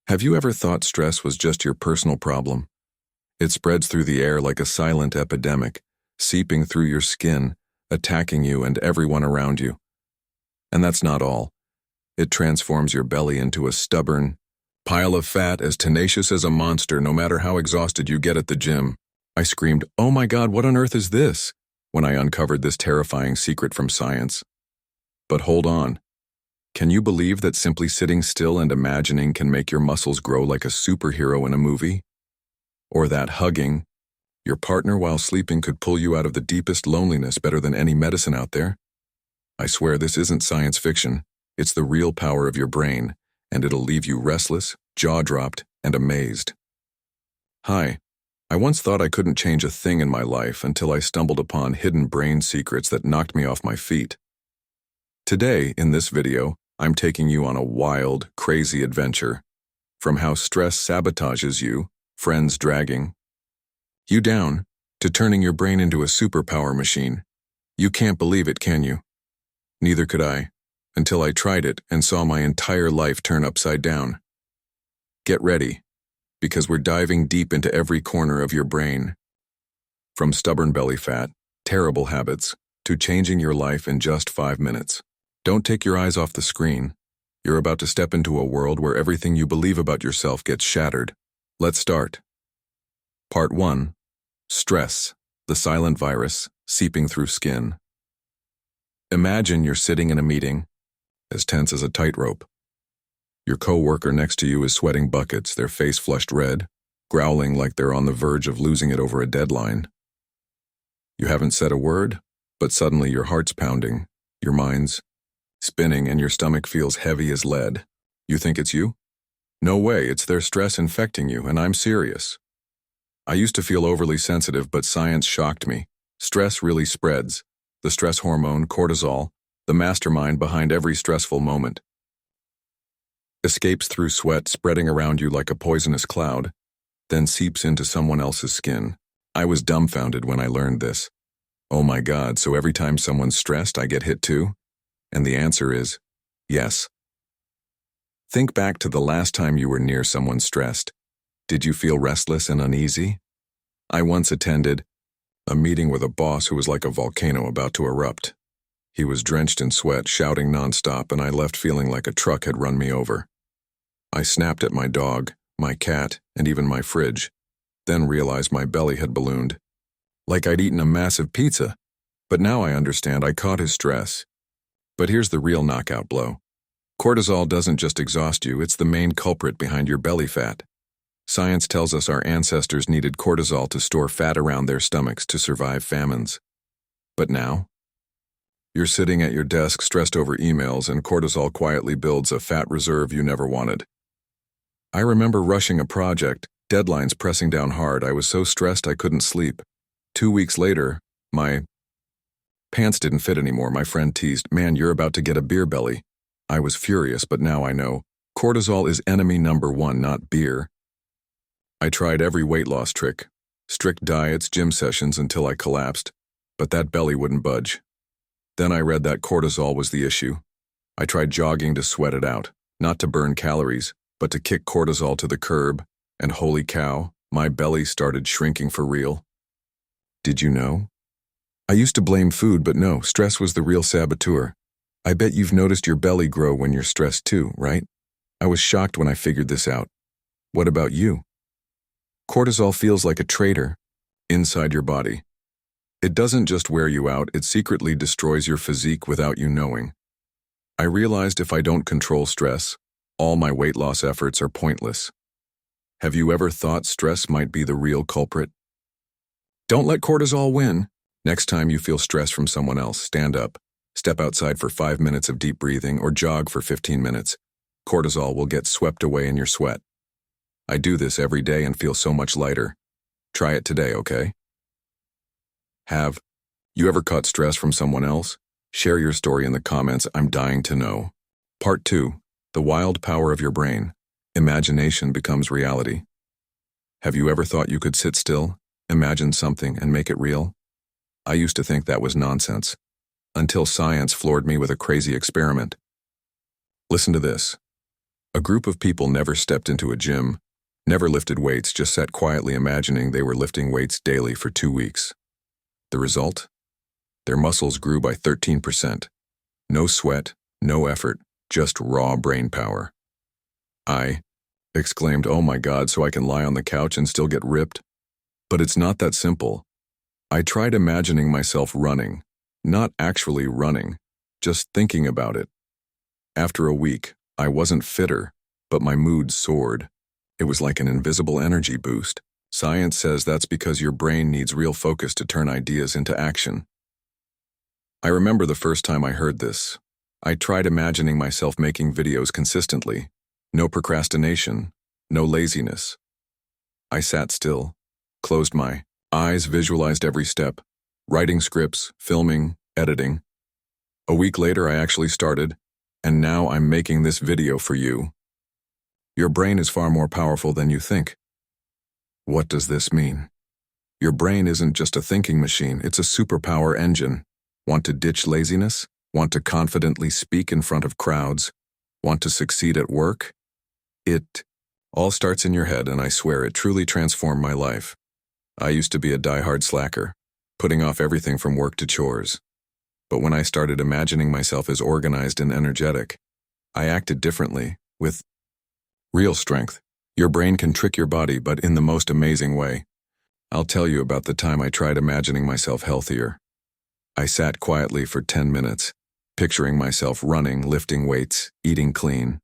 Have you ever thought stress was just your personal problem? It spreads through the air like a silent epidemic, seeping through your skin, attacking you and everyone around you. And that's not all. It transforms your belly into a stubborn pile of fat as tenacious as a monster no matter how exhausted you get at the gym. I screamed, "Oh my God, what on earth is this?" when I uncovered this terrifying secret from science. But hold on. Can you believe that simply sitting still and imagining can make your muscles grow like a superhero in a movie? Or that hugging your partner while sleeping could pull you out of the deepest loneliness better than any medicine out there? I swear this isn't science fiction. It's the real power of your brain, and it'll leave you restless, jaw-dropped, and amazed. Hi. I once thought I couldn't change a thing in my life until I stumbled upon hidden brain secrets that knocked me off my feet. Today, in this video, I'm taking you on a wild, crazy adventure. From how stress sabotages you, friends dragging you down, to turning your brain into a superpower machine. You can't believe it, can you? Neither could I, until I tried it and saw my entire life turn upside down. Get ready, because we're diving deep into every corner of your brain. From stubborn belly fat, terrible habits, to changing your life in just 5 minutes. Don't take your eyes off the screen. You're about to step into a world where everything you believe about yourself gets shattered. Let's start. Part 1. Stress, the silent virus, seeping through skin. Imagine you're sitting in a meeting, as tense as a tightrope. Your coworker next to you is sweating buckets, their face flushed red, growling like they're on the verge of losing it over a deadline. You haven't said a word, but suddenly your heart's pounding, your mind's spinning, and your stomach feels heavy as lead. You think it's you? No way, it's their stress infecting you, and I'm serious. I used to feel overly sensitive, but science shocked me. Stress really spreads. The stress hormone, cortisol, the mastermind behind every stressful moment, escapes through sweat, spreading around you like a poisonous cloud, then seeps into someone else's skin. I was dumbfounded when I learned this. Oh my God, so every time someone's stressed, I get hit too? And the answer is, yes. Think back to the last time you were near someone stressed. Did you feel restless and uneasy? I once attended a meeting with a boss who was like a volcano about to erupt. He was drenched in sweat, shouting nonstop, and I left feeling like a truck had run me over. I snapped at my dog, my cat, and even my fridge, then realized my belly had ballooned. Like I'd eaten a massive pizza. But now I understand I caught his stress. But here's the real knockout blow. Cortisol doesn't just exhaust you, it's the main culprit behind your belly fat. Science tells us our ancestors needed cortisol to store fat around their stomachs to survive famines. But now, you're sitting at your desk stressed over emails, and cortisol quietly builds a fat reserve you never wanted. I remember rushing a project, deadlines pressing down hard. I was so stressed I couldn't sleep. 2 weeks later, my pants didn't fit anymore. My friend teased, "Man, you're about to get a beer belly." I was furious, but now I know. Cortisol is enemy number one, not beer. I tried every weight loss trick, strict diets, gym sessions until I collapsed, but that belly wouldn't budge. Then I read that cortisol was the issue. I tried jogging to sweat it out, not to burn calories, but to kick cortisol to the curb, and holy cow, my belly started shrinking for real. Did you know? I used to blame food, but no, stress was the real saboteur. I bet you've noticed your belly grow when you're stressed too, right? I was shocked when I figured this out. What about you? Cortisol feels like a traitor inside your body. It doesn't just wear you out, it secretly destroys your physique without you knowing. I realized if I don't control stress, all my weight loss efforts are pointless. Have you ever thought stress might be the real culprit? Don't let cortisol win. Next time you feel stress from someone else, stand up, step outside for 5 minutes of deep breathing, or jog for 15 minutes. Cortisol will get swept away in your sweat. I do this every day and feel so much lighter. Try it today, okay? Have you ever caught stress from someone else? Share your story in the comments. I'm dying to know. Part 2. The wild power of your brain. Imagination becomes reality. Have you ever thought you could sit still, imagine something, and make it real? I used to think that was nonsense, until science floored me with a crazy experiment. Listen to this. A group of people never stepped into a gym, never lifted weights, just sat quietly imagining they were lifting weights daily for 2 weeks. The result? Their muscles grew by 13%. No sweat, no effort, just raw brain power. I exclaimed, "Oh my God, so I can lie on the couch and still get ripped?" But it's not that simple. I tried imagining myself running, not actually running, just thinking about it. After a week, I wasn't fitter, but my mood soared. It was like an invisible energy boost. Science says that's because your brain needs real focus to turn ideas into action. I remember the first time I heard this. I tried imagining myself making videos consistently. No procrastination, no laziness. I sat still, closed my eyes, visualized every step, writing scripts, filming, editing. A week later, I actually started, and now I'm making this video for you. Your brain is far more powerful than you think. What does this mean? Your brain isn't just a thinking machine, it's a superpower engine. Want to ditch laziness? Want to confidently speak in front of crowds? Want to succeed at work? It all starts in your head, and I swear it truly transformed my life. I used to be a die-hard slacker, putting off everything from work to chores. But when I started imagining myself as organized and energetic, I acted differently, with real strength. Your brain can trick your body, but in the most amazing way. I'll tell you about the time I tried imagining myself healthier. I sat quietly for 10 minutes, picturing myself running, lifting weights, eating clean.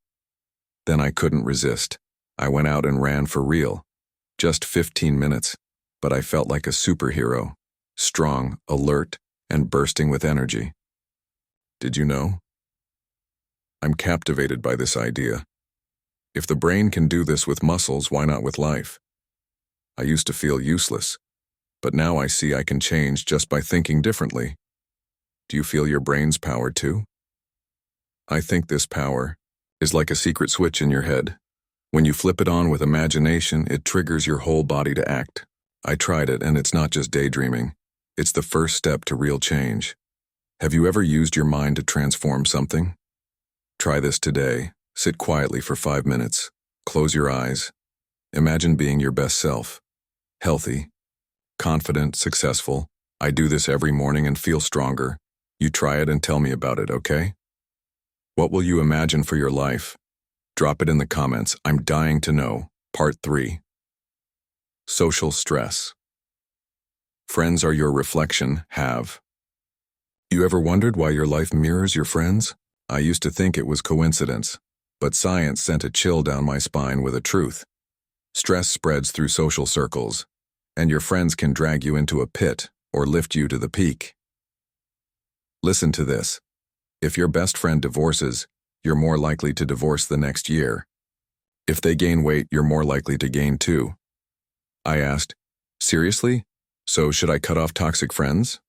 Then I couldn't resist. I went out and ran for real. Just 15 minutes, but I felt like a superhero, strong, alert, and bursting with energy. Did you know? I'm captivated by this idea. If the brain can do this with muscles, why not with life? I used to feel useless, but now I see I can change just by thinking differently. Do you feel your brain's power too? I think this power is like a secret switch in your head. When you flip it on with imagination, it triggers your whole body to act. I tried it, and it's not just daydreaming. It's the first step to real change. Have you ever used your mind to transform something? Try this today. Sit quietly for 5 minutes. Close your eyes. Imagine being your best self. Healthy, confident, successful. I do this every morning and feel stronger. You try it and tell me about it, okay? What will you imagine for your life? Drop it in the comments. I'm dying to know. Part 3. Social stress. Friends are your reflection. Have you ever wondered why your life mirrors your friends? I used to think it was coincidence, but science sent a chill down my spine with a truth. Stress spreads through social circles, and your friends can drag you into a pit or lift you to the peak. Listen to this. If your best friend divorces, you're more likely to divorce the next year. If they gain weight, you're more likely to gain too. I asked, seriously? So should I cut off toxic friends?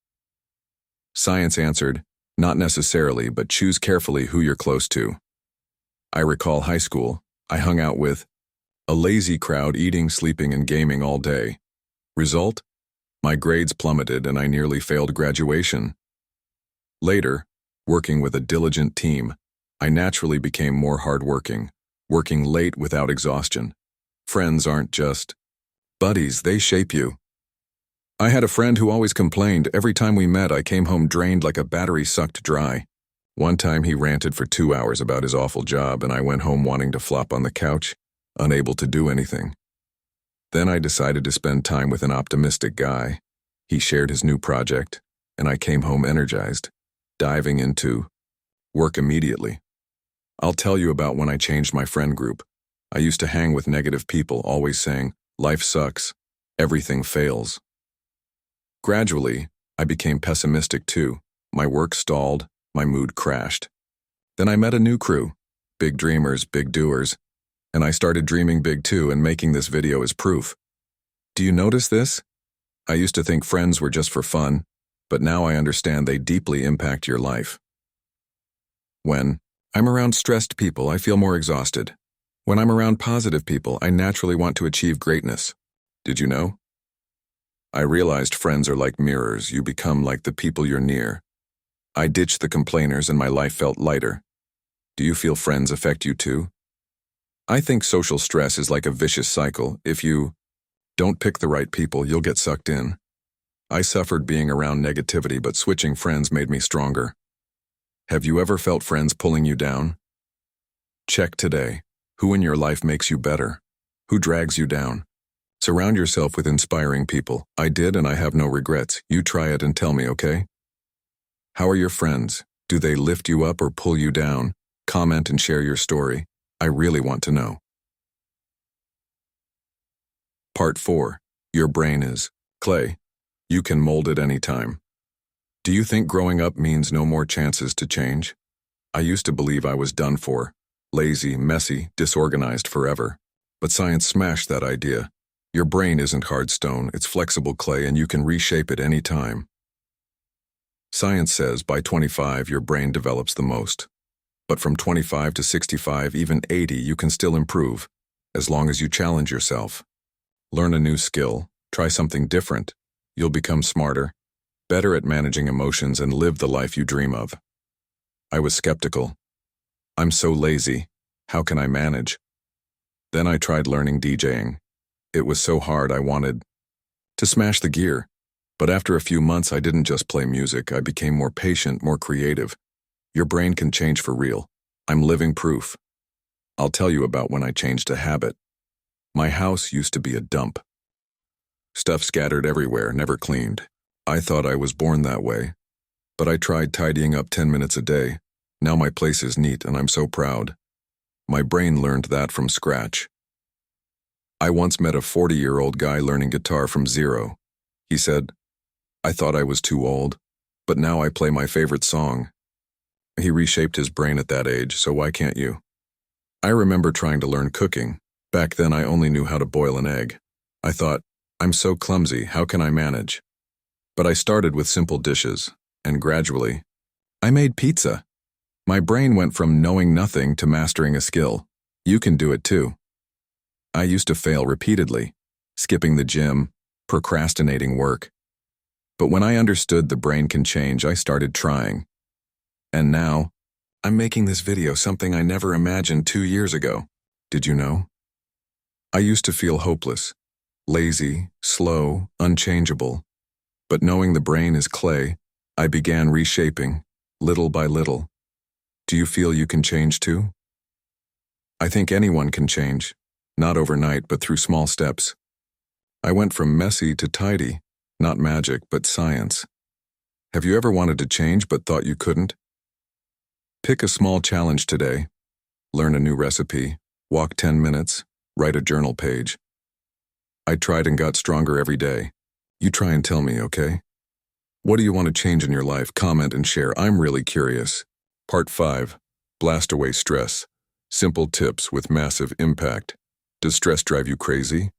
Science answered, not necessarily, but choose carefully who you're close to. I recall high school. I hung out with a lazy crowd, eating, sleeping, and gaming all day. Result? My grades plummeted and I nearly failed graduation. Later, working with a diligent team, I naturally became more hardworking, working late without exhaustion. Friends aren't just buddies, they shape you. I had a friend who always complained. Every time we met, I came home drained like a battery sucked dry. One time he ranted for 2 hours about his awful job, and I went home wanting to flop on the couch, unable to do anything. Then I decided to spend time with an optimistic guy. He shared his new project, and I came home energized, diving into work immediately. I'll tell you about when I changed my friend group. I used to hang with negative people, always saying, life sucks, everything fails. Gradually, I became pessimistic too. My work stalled, my mood crashed. Then I met a new crew, big dreamers, big doers, and I started dreaming big too, and making this video is proof. Do you notice this? I used to think friends were just for fun, but now I understand they deeply impact your life. When I'm around stressed people, I feel more exhausted. When I'm around positive people, I naturally want to achieve greatness. Did you know? I realized friends are like mirrors. You become like the people you're near. I ditched the complainers and my life felt lighter. Do you feel friends affect you too? I think social stress is like a vicious cycle. If you don't pick the right people, you'll get sucked in. I suffered being around negativity, but switching friends made me stronger. Have you ever felt friends pulling you down? Check today. Who in your life makes you better? Who drags you down? Surround yourself with inspiring people. I did, and I have no regrets. You try it and tell me, okay? How are your friends? Do they lift you up or pull you down? Comment and share your story. I really want to know. Part 4. Your brain is clay. You can mold it anytime. Do you think growing up means no more chances to change? I used to believe I was done for, lazy, messy, disorganized forever. But science smashed that idea. Your brain isn't hard stone, it's flexible clay, and you can reshape it any time. Science says by 25 your brain develops the most. But from 25 to 65, even 80, you can still improve, as long as you challenge yourself. Learn a new skill, try something different. You'll become smarter, better at managing emotions, and live the life you dream of. I was skeptical. I'm so lazy. How can I manage? Then I tried learning DJing. It was so hard I wanted to smash the gear. But after a few months, I didn't just play music. I became more patient, more creative. Your brain can change for real. I'm living proof. I'll tell you about when I changed a habit. My house used to be a dump. Stuff scattered everywhere, never cleaned. I thought I was born that way. But I tried tidying up 10 minutes a day. Now my place is neat and I'm so proud. My brain learned that from scratch. I once met a 40-year-old guy learning guitar from zero. He said, I thought I was too old, but now I play my favorite song. He reshaped his brain at that age, so why can't you? I remember trying to learn cooking. Back then I only knew how to boil an egg. I thought, I'm so clumsy, how can I manage? But I started with simple dishes, and gradually, I made pizza. My brain went from knowing nothing to mastering a skill. You can do it too. I used to fail repeatedly, skipping the gym, procrastinating work. But when I understood the brain can change, I started trying. And now, I'm making this video, something I never imagined 2 years ago. Did you know? I used to feel hopeless, lazy, slow, unchangeable. But knowing the brain is clay, I began reshaping, little by little. Do you feel you can change too? I think anyone can change, not overnight, but through small steps. I went from messy to tidy, not magic, but science. Have you ever wanted to change but thought you couldn't? Pick a small challenge today. Learn a new recipe, walk 10 minutes, write a journal page. I tried and got stronger every day. You try and tell me, okay? What do you want to change in your life? Comment and share. I'm really curious. Part 5. Blast away stress. Simple tips with massive impact. Does stress drive you crazy?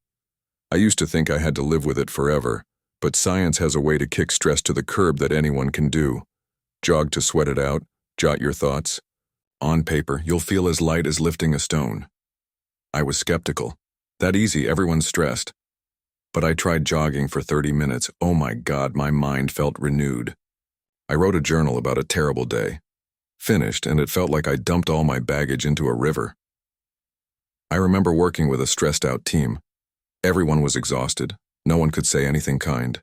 I used to think I had to live with it forever, but science has a way to kick stress to the curb that anyone can do. Jog to sweat it out, jot your thoughts. On paper, you'll feel as light as lifting a stone. I was skeptical. That easy, everyone's stressed. But I tried jogging for 30 minutes. Oh my God, my mind felt renewed. I wrote a journal about a terrible day. Finished, and it felt like I dumped all my baggage into a river. I remember working with a stressed-out team. Everyone was exhausted. No one could say anything kind.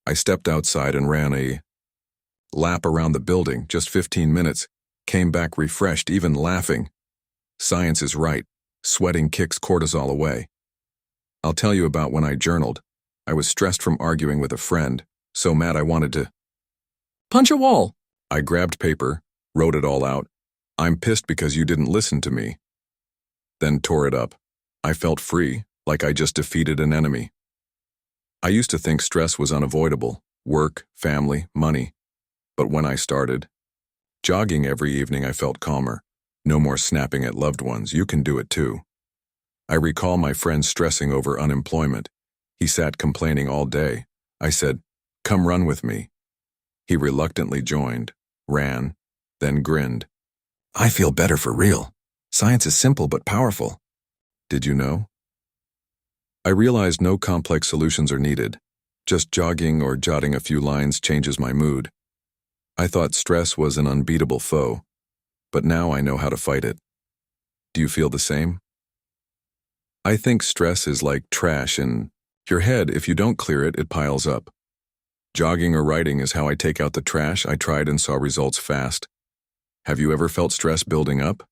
I stepped outside and ran a lap around the building, just 15 minutes, came back refreshed, even laughing. Science is right. Sweating kicks cortisol away. I'll tell you about when I journaled. I was stressed from arguing with a friend, so mad I wanted to punch a wall. I grabbed paper, wrote it all out. I'm pissed because you didn't listen to me. Then tore it up. I felt free, like I just defeated an enemy. I used to think stress was unavoidable, work, family, money. But when I started jogging every evening, I felt calmer. No more snapping at loved ones. You can do it too. I recall my friend stressing over unemployment. He sat complaining all day. I said, "Come run with me." He reluctantly joined, ran, then grinned. I feel better for real. Science is simple but powerful. Did you know? I realized no complex solutions are needed. Just jogging or jotting a few lines changes my mood. I thought stress was an unbeatable foe, but now I know how to fight it. Do you feel the same? I think stress is like trash in your head. If you don't clear it, it piles up. Jogging or writing is how I take out the trash. I tried and saw results fast. Have you ever felt stress building up?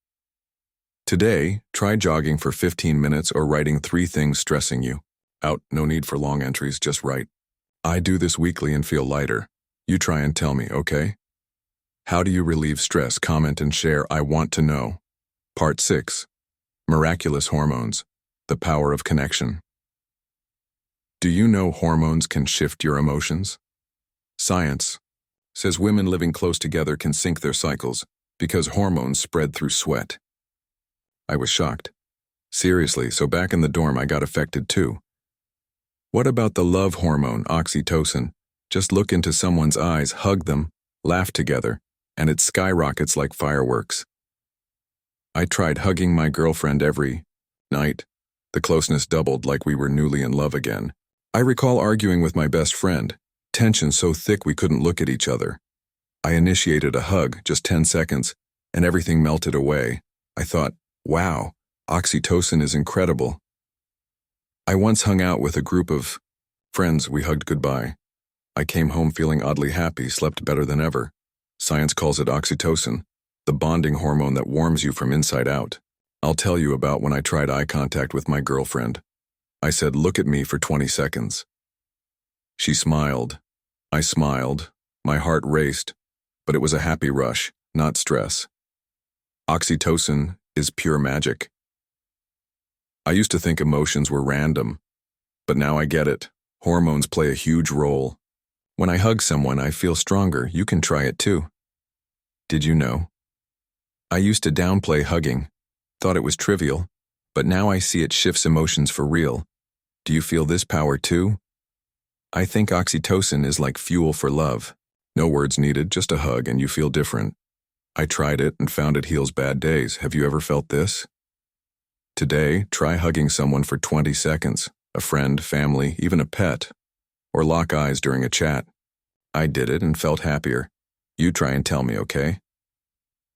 Today, try jogging for 15 minutes or writing 3 things stressing you. Out, no need for long entries, just write. I do this weekly and feel lighter. You try and tell me, okay? How do you relieve stress? Comment and share. I want to know. Part 6. Miraculous hormones. The power of connection. Do you know hormones can shift your emotions? Science says women living close together can sync their cycles because hormones spread through sweat. I was shocked. Seriously, so back in the dorm I got affected too. What about the love hormone, oxytocin? Just look into someone's eyes, hug them, laugh together, and it skyrockets like fireworks. I tried hugging my girlfriend every night. The closeness doubled like we were newly in love again. I recall arguing with my best friend, tension so thick we couldn't look at each other. I initiated a hug, just 10 seconds, and everything melted away. I thought, wow, oxytocin is incredible. I once hung out with a group of friends. We hugged goodbye. I came home feeling oddly happy, slept better than ever. Science calls it oxytocin, the bonding hormone that warms you from inside out. I'll tell you about when I tried eye contact with my girlfriend. I said, look at me for 20 seconds. She smiled. I smiled. My heart raced, but it was a happy rush, not stress. Oxytocin is pure magic. I used to think emotions were random, but now I get it. Hormones play a huge role. When I hug someone, I feel stronger. You can try it too. Did you know? I used to downplay hugging, thought it was trivial, but now I see it shifts emotions for real. Do you feel this power too? I think oxytocin is like fuel for love. No words needed, just a hug and you feel different. I tried it and found it heals bad days. Have you ever felt this? Today, try hugging someone for 20 seconds, a friend, family, even a pet, or lock eyes during a chat. I did it and felt happier. You try and tell me, okay?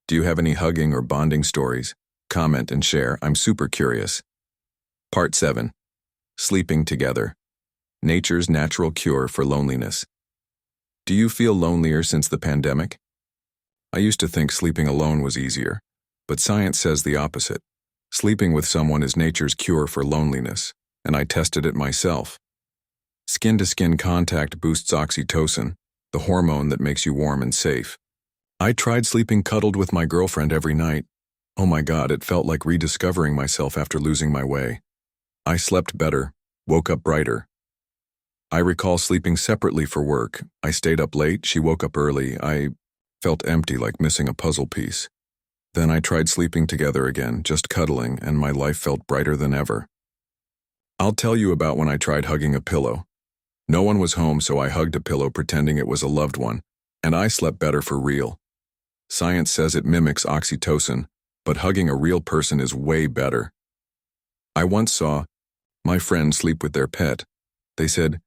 Do you have any hugging or bonding stories? Comment and share. I'm super curious. Part 7. Sleeping together. Nature's natural cure for loneliness. Do you feel lonelier since the pandemic? I used to think sleeping alone was easier, but science says the opposite. Sleeping with someone is nature's cure for loneliness, and I tested it myself. Skin-to-skin contact boosts oxytocin, the hormone that makes you warm and safe. I tried sleeping cuddled with my girlfriend every night. Oh my God, it felt like rediscovering myself after losing my way. I slept better, woke up brighter. I recall sleeping separately for work. I stayed up late, she woke up early. I felt empty, like missing a puzzle piece. Then I tried sleeping together again, just cuddling, and my life felt brighter than ever. I'll tell you about when I tried hugging a pillow. No one was home, so I hugged a pillow pretending it was a loved one, and I slept better for real. Science says it mimics oxytocin, but hugging a real person is way better. I once saw my friend sleep with their pet. They said,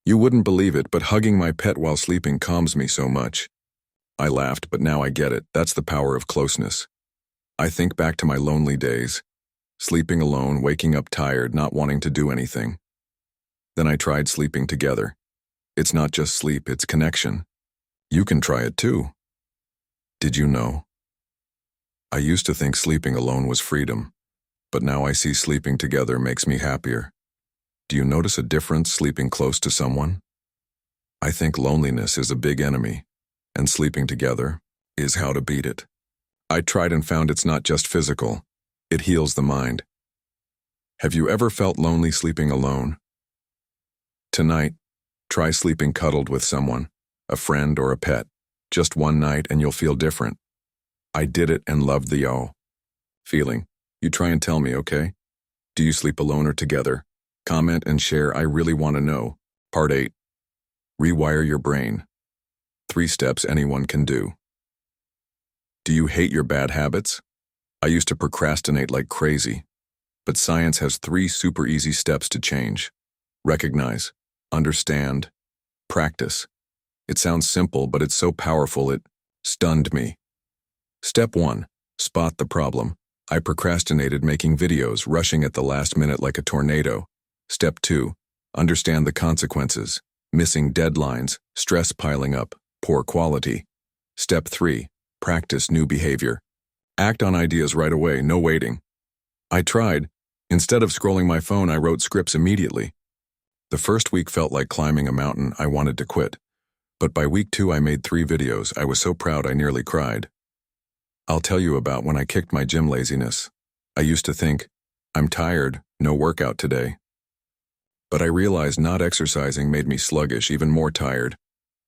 "You wouldn't believe it, but hugging my pet while sleeping calms me so much." I laughed, but now I get it. That's the power of closeness. I think back to my lonely days, sleeping alone, waking up tired, not wanting to do anything. Then I tried sleeping together. It's not just sleep, it's connection. You can try it too. Did you know? I used to think sleeping alone was freedom, but now I see sleeping together makes me happier. Do you notice a difference sleeping close to someone? I think loneliness is a big enemy, and sleeping together is how to beat it. I tried and found it's not just physical, it heals the mind. Have you ever felt lonely sleeping alone? Tonight, try sleeping cuddled with someone, a friend or a pet, just one night and you'll feel different. I did it and loved the feeling. You try and tell me, okay? Do you sleep alone or together? Comment and share. I really want to know. Part 8. Rewire your brain. 3 steps anyone can do. Do you hate your bad habits? I used to procrastinate like crazy, but science has 3 super easy steps to change. Recognize, understand, practice. It sounds simple, but it's so powerful it stunned me. Step 1. Spot the problem. I procrastinated making videos, rushing at the last minute like a tornado. Step 2. Understand the consequences. Missing deadlines, stress piling up, poor quality. Step 3. Practice new behavior. Act on ideas right away, no waiting. I tried. Instead of scrolling my phone, I wrote scripts immediately. The first week felt like climbing a mountain. I wanted to quit. But by week 2, I made 3 videos. I was so proud I nearly cried. I'll tell you about when I kicked my gym laziness. I used to think, I'm tired, no workout today. But I realized not exercising made me sluggish, even more tired.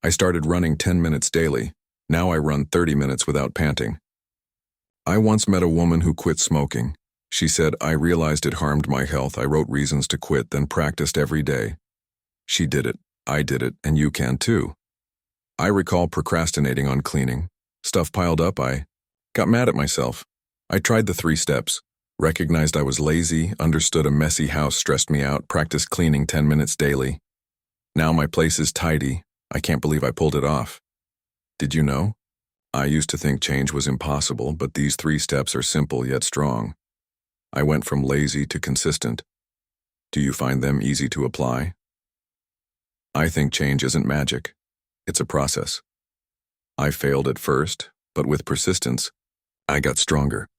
I started running 10 minutes daily. Now I run 30 minutes without panting. I once met a woman who quit smoking. She said, I realized it harmed my health. I wrote reasons to quit, then practiced every day. She did it, I did it, and you can too. I recall procrastinating on cleaning. Stuff piled up, I got mad at myself. I tried the 3 steps, recognized I was lazy, understood a messy house stressed me out, practiced cleaning 10 minutes daily. Now my place is tidy. I can't believe I pulled it off. Did you know? I used to think change was impossible, but these 3 steps are simple yet strong. I went from lazy to consistent. Do you find them easy to apply? I think change isn't magic. It's a process. I failed at first, but with persistence, I got stronger.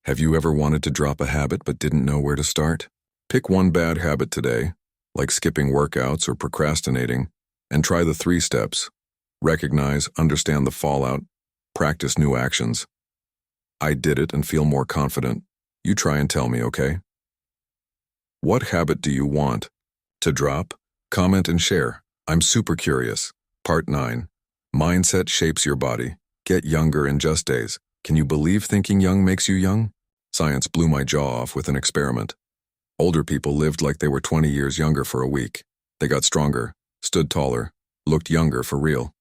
Have you ever wanted to drop a habit but didn't know where to start? Pick one bad habit today, like skipping workouts or procrastinating, and try the 3 steps. Recognize, understand the fallout, practice new actions. I did it and feel more confident. You try and tell me, okay? What habit do you want to drop? Comment and share. I'm super curious. Part 9. Mindset shapes your body. Get younger in just days. Can you believe thinking young makes you young? Science blew my jaw off with an experiment. Older people lived like they were 20 years younger for a week. They got stronger, stood taller, looked younger for real.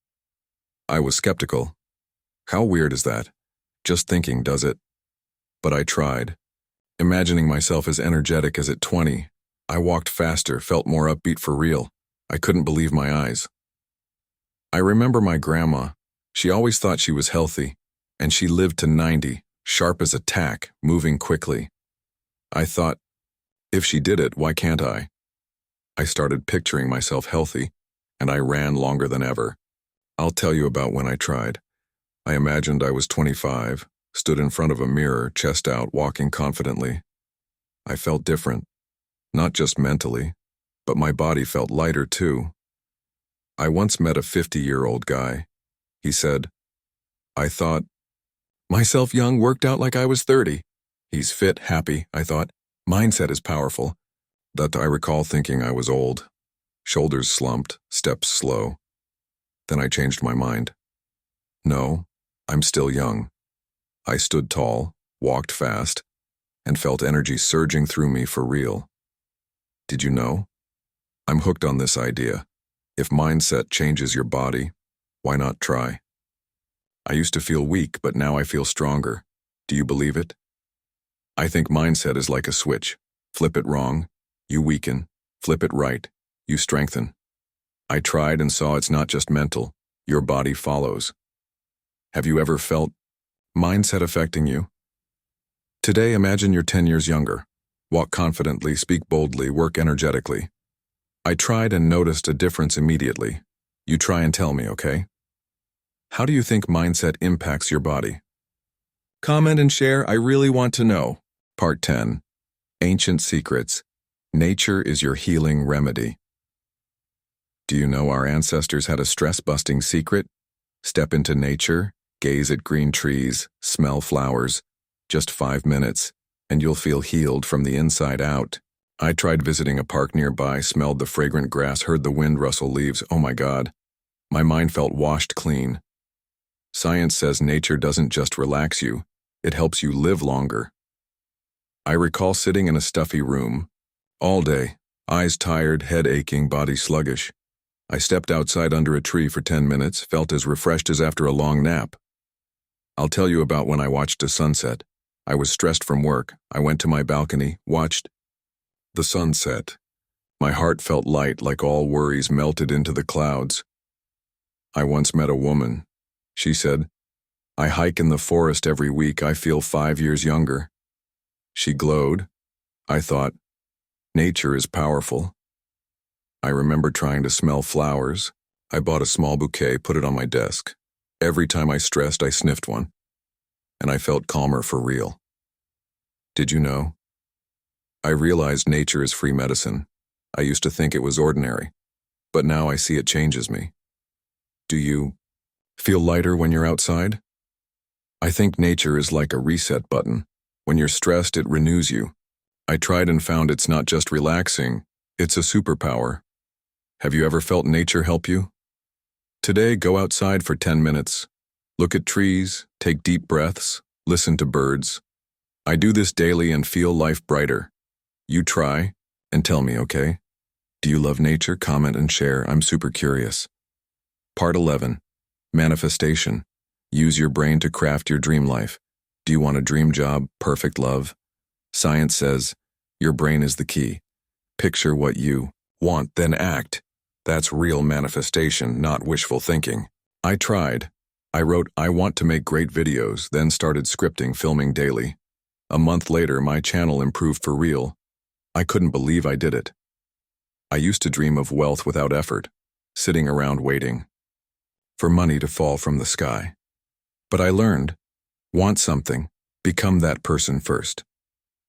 I was skeptical. How weird is that? Just thinking does it. But I tried. Imagining myself as energetic as at 20, I walked faster, felt more upbeat for real. I couldn't believe my eyes. I remember my grandma. She always thought she was healthy, and she lived to 90, sharp as a tack, moving quickly. I thought, if she did it, why can't I? I started picturing myself healthy, and I ran longer than ever. I'll tell you about when I tried. I imagined I was 25, stood in front of a mirror, chest out, walking confidently. I felt different, not just mentally, but my body felt lighter too. I once met a 50-year-old guy. He said, I thought, myself young, worked out like I was 30. He's fit, happy, I thought. Mindset is powerful. That I recall thinking I was old. Shoulders slumped, steps slow. Then I changed my mind. No, I'm still young. I stood tall, walked fast, and felt energy surging through me for real. Did you know? I'm hooked on this idea. If mindset changes your body, why not try? I used to feel weak, but now I feel stronger. Do you believe it? I think mindset is like a switch. Flip it wrong, you weaken. Flip it right, you strengthen. I tried and saw it's not just mental. Your body follows. Have you ever felt mindset affecting you? Today, imagine you're 10 years younger. Walk confidently, speak boldly, work energetically. I tried and noticed a difference immediately. You try and tell me, okay? How do you think mindset impacts your body? Comment and share, I really want to know. Part 10. Ancient Secrets. Nature is your healing remedy. Do you know our ancestors had a stress-busting secret? Step into nature, gaze at green trees, smell flowers. Just 5 minutes, and you'll feel healed from the inside out. I tried visiting a park nearby, smelled the fragrant grass, heard the wind rustle leaves. Oh my God. My mind felt washed clean. Science says nature doesn't just relax you, it helps you live longer. I recall sitting in a stuffy room, all day, eyes tired, head aching, body sluggish. I stepped outside under a tree for 10 minutes, felt as refreshed as after a long nap. I'll tell you about when I watched a sunset. I was stressed from work. I went to my balcony, watched the sunset. My heart felt light, like all worries melted into the clouds. I once met a woman. She said, I hike in the forest every week. I feel 5 years younger. She glowed. I thought, nature is powerful. I remember trying to smell flowers. I bought a small bouquet, put it on my desk. Every time I stressed, I sniffed one, and I felt calmer for real. Did you know? I realized nature is free medicine. I used to think it was ordinary, but now I see it changes me. Do you feel lighter when you're outside? I think nature is like a reset button. When you're stressed, it renews you. I tried and found it's not just relaxing, it's a superpower. Have you ever felt nature help you? Today, go outside for 10 minutes. Look at trees, take deep breaths, listen to birds. I do this daily and feel life brighter. You try and tell me, okay? Do you love nature? Comment and share. I'm super curious. Part 11. Manifestation. Use your brain to craft your dream life. Do you want a dream job, perfect love? Science says your brain is the key. Picture what you want, then act. That's real manifestation, not wishful thinking. I tried. I wrote, I want to make great videos, then started scripting, filming daily. A month later, my channel improved for real. I couldn't believe I did it. I used to dream of wealth without effort, sitting around waiting for money to fall from the sky. But I learned, want something, become that person first.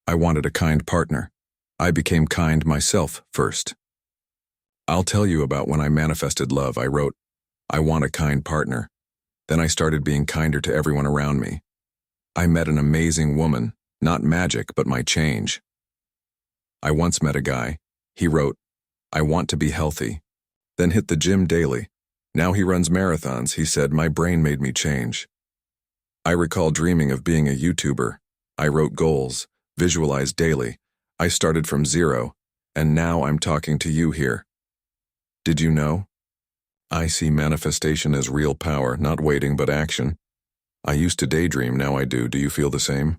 I wanted a kind partner. I became kind myself first. I'll tell you about when I manifested love. I wrote, I want a kind partner. Then I started being kinder to everyone around me. I met an amazing woman, not magic, but my change. I once met a guy. He wrote, I want to be healthy. Then hit the gym daily. Now he runs marathons. He said, my brain made me change. I recall dreaming of being a YouTuber. I wrote goals, visualized daily. I started from zero, and now I'm talking to you here. Did you know? I see manifestation as real power, not waiting but action. I used to daydream, now I do. Do you feel the same?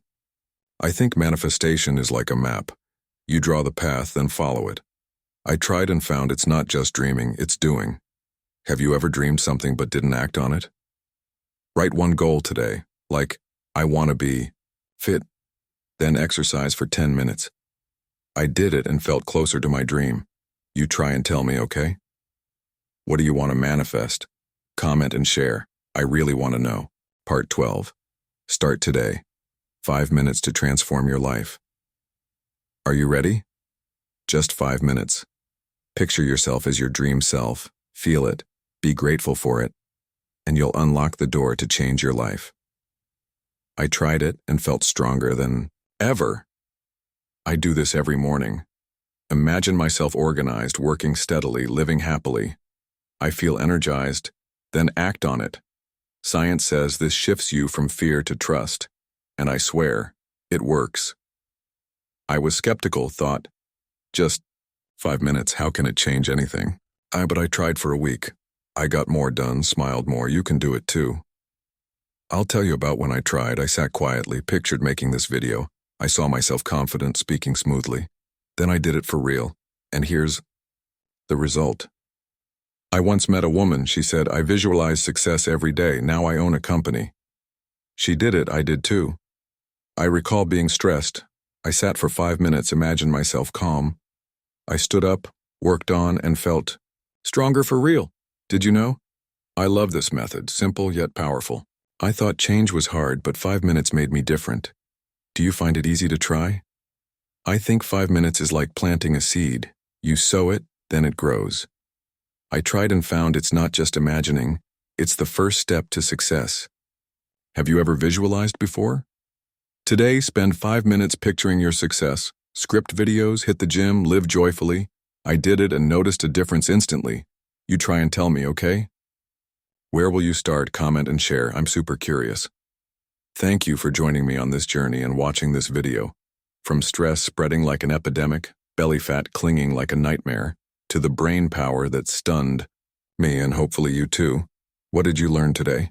I think manifestation is like a map. You draw the path, then follow it. I tried and found it's not just dreaming, it's doing. Have you ever dreamed something but didn't act on it? Write one goal today, like, I want to be fit, then exercise for 10 minutes. I did it and felt closer to my dream. You try and tell me, okay? What do you want to manifest? Comment and share. I really want to know. Part 12. Start today. 5 minutes to transform your life. Are you ready? Just 5 minutes. Picture yourself as your dream self. Feel it. Be grateful for it. And you'll unlock the door to change your life. I tried it and felt stronger than ever. I do this every morning. Imagine myself organized, working steadily, living happily. I feel energized, then act on it. Science says this shifts you from fear to trust, and I swear, it works. I was skeptical, thought, just 5 minutes, how can it change anything? But I tried for a week. I got more done, smiled more. You can do it too. I'll tell you about when I tried. I sat quietly, pictured making this video. I saw myself confident, speaking smoothly. Then I did it for real, and here's the result. I once met a woman. She said, I visualize success every day. Now I own a company. She did it. I did too. I recall being stressed. I sat for 5 minutes, imagined myself calm. I stood up, worked on, and felt stronger for real. Did you know? I love this method, simple yet powerful. I thought change was hard, but 5 minutes made me different. Do you find it easy to try? I think 5 minutes is like planting a seed. You sow it, then it grows. I tried and found it's not just imagining, it's the first step to success. Have you ever visualized before? Today, spend 5 minutes picturing your success. Script videos, hit the gym, live joyfully. I did it and noticed a difference instantly. You try and tell me, okay? Where will you start? Comment and share. I'm super curious. Thank you for joining me on this journey and watching this video. From stress spreading like an epidemic, belly fat clinging like a nightmare, to the brain power that stunned me and hopefully you too. What did you learn today?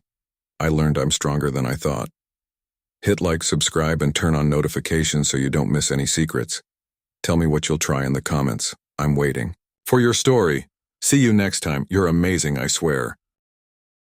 I learned I'm stronger than I thought. Hit like, subscribe, and turn on notifications so you don't miss any secrets. Tell me what you'll try in the comments. I'm waiting for your story. See you next time. You're amazing, I swear.